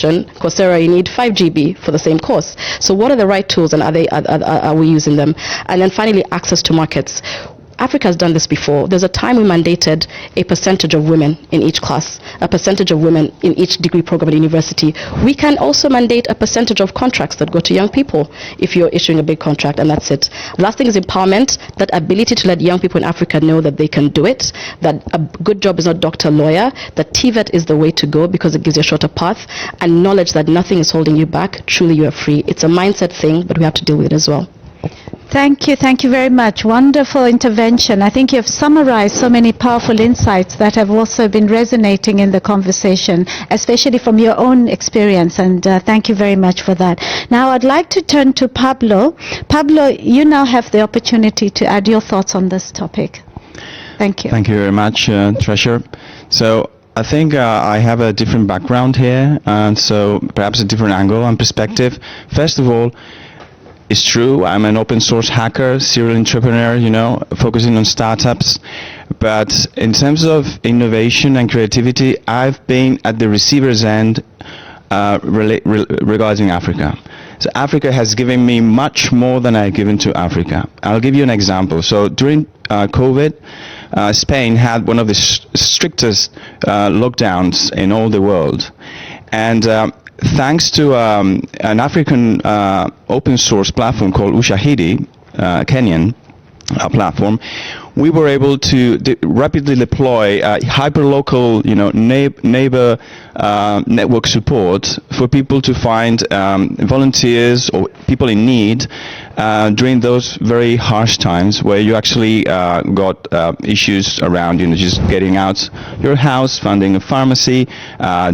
Coursera, you need 5 GB for the same course. So what are the right tools, and are we using them? And then finally, access to markets. Africa has done this before. There's a time we mandated a percentage of women in each class, a percentage of women in each degree program at university. We can also mandate a percentage of contracts that go to young people if you're issuing a big contract, and that's it. Last thing is empowerment, that ability to let young people in Africa know that they can do it, that a good job is not doctor, lawyer, that TVET is the way to go because it gives you a shorter path, and knowledge that nothing is holding you back. Truly, you are free. It's a mindset thing, but we have to deal with it as well. Thank you very much. Wonderful intervention. I think you've summarized so many powerful insights that have also been resonating in the conversation, especially from your own experience, and thank you very much for that. Now I'd like to turn to Pablo. Pablo, you now have the opportunity to add your thoughts on this topic. Thank you. Thank you very much, Treasure. So I think I have a different background here, and so perhaps a different angle and perspective. First of all, it's true, I'm an open source hacker, serial entrepreneur, focusing on startups. But in terms of innovation and creativity, I've been at the receiver's end regarding Africa. So Africa has given me much more than I've given to Africa. I'll give you an example. So during COVID, Spain had one of the strictest lockdowns in all the world. And thanks to an African open source platform called Ushahidi, Kenyan platform, we were able to rapidly deploy hyperlocal, neighbor network support for people to find volunteers or people in need during those very harsh times where you actually got issues around, just getting out your house, funding a pharmacy,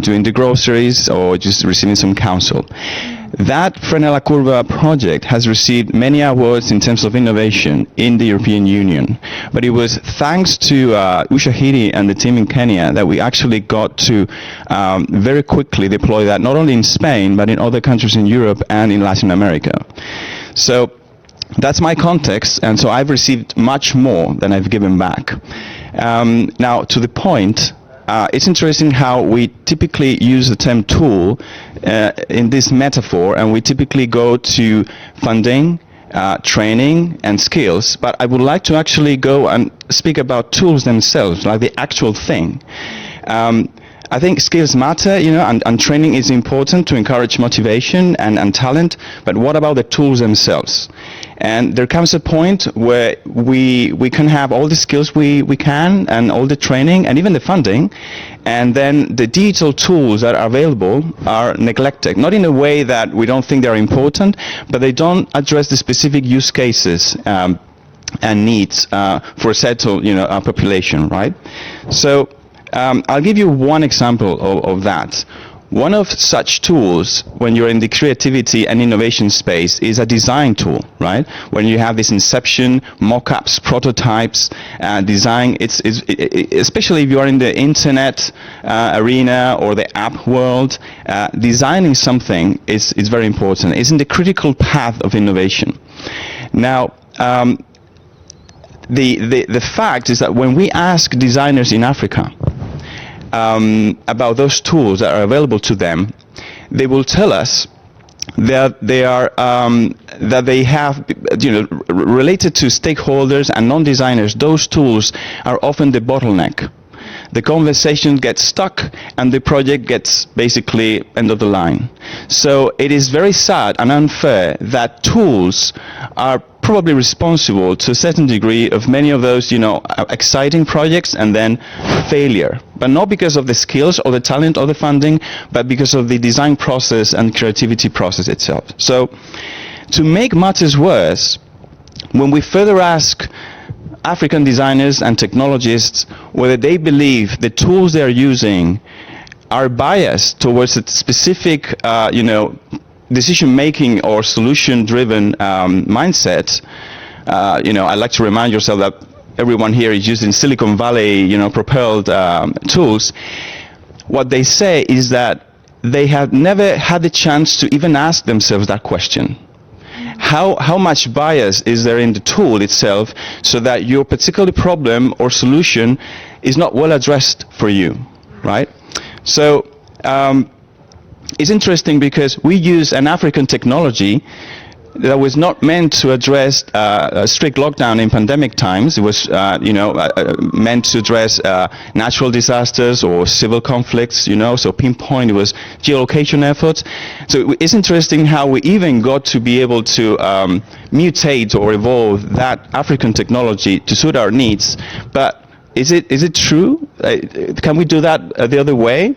doing the groceries, or just receiving some counsel. That Frenella Curva project has received many awards in terms of innovation in the European Union, but it was thanks to Ushahidi and the team in Kenya that we actually got to very quickly deploy that, not only in Spain, but in other countries in Europe and in Latin America. So that's my context, and so I've received much more than I've given back. Now, to the point, it's interesting how we typically use the term tool in this metaphor, and we typically go to funding, training, and skills, but I would like to actually go and speak about tools themselves, like the actual thing. I think skills matter, and training is important to encourage motivation and talent, but what about the tools themselves? And there comes a point where we can have all the skills we can, and all the training, and even the funding, and then the digital tools that are available are neglected. Not in a way that we don't think they're important, but they don't address the specific use cases and needs for a settled population, right? So I'll give you one example of that. One of such tools when you're in the creativity and innovation space is a design tool, right? When you have this inception, mock-ups, prototypes, design, it's especially if you are in the internet arena or the app world, designing something is very important. It's in the critical path of innovation. Now, the fact is that when we ask designers in Africa about those tools that are available to them, they will tell us that they are that they have, related to stakeholders and non-designers, those tools are often the bottleneck. The conversation gets stuck and the project gets basically end of the line. So it is very sad and unfair that tools are probably responsible to a certain degree of many of those, exciting projects and then failure. But not because of the skills or the talent or the funding, but because of the design process and creativity process itself. So to make matters worse, when we further ask African designers and technologists whether they believe the tools they are using are biased towards a specific, decision-making or solution-driven mindset, I'd like to remind yourself that everyone here is using Silicon Valley, propelled tools. What they say is that they have never had the chance to even ask themselves that question. How much bias is there in the tool itself so that your particular problem or solution is not well addressed for you, right? So it's interesting because we use an African technology that was not meant to address a strict lockdown in pandemic times. It was, meant to address natural disasters or civil conflicts, so pinpoint, it was geolocation efforts. So it's interesting how we even got to be able to mutate or evolve that African technology to suit our needs. But is it true? Can we do that the other way?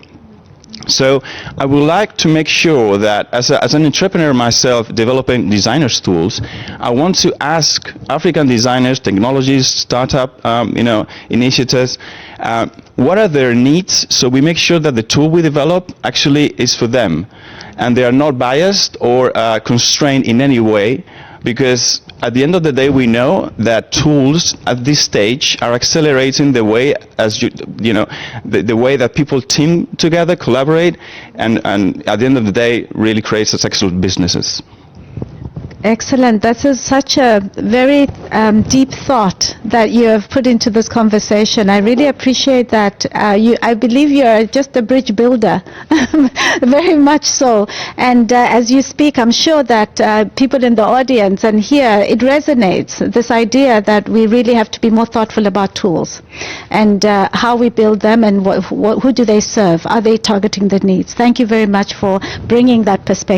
So I would like to make sure that as an entrepreneur myself developing designers tools, I want to ask African designers, technologies, startup initiatives, what are their needs, so we make sure that the tool we develop actually is for them and they are not biased or constrained in any way, because at the end of the day we know that tools at this stage are accelerating the way the way that people team together, collaborate, and at the end of the day really creates successful businesses. Excellent. That is such a very deep thought that you have put into this conversation. I really appreciate that. I believe you are just a bridge builder, very much so. And as you speak, I'm sure that people in the audience and here, it resonates, this idea that we really have to be more thoughtful about tools and how we build them and who do they serve? Are they targeting the needs? Thank you very much for bringing that perspective.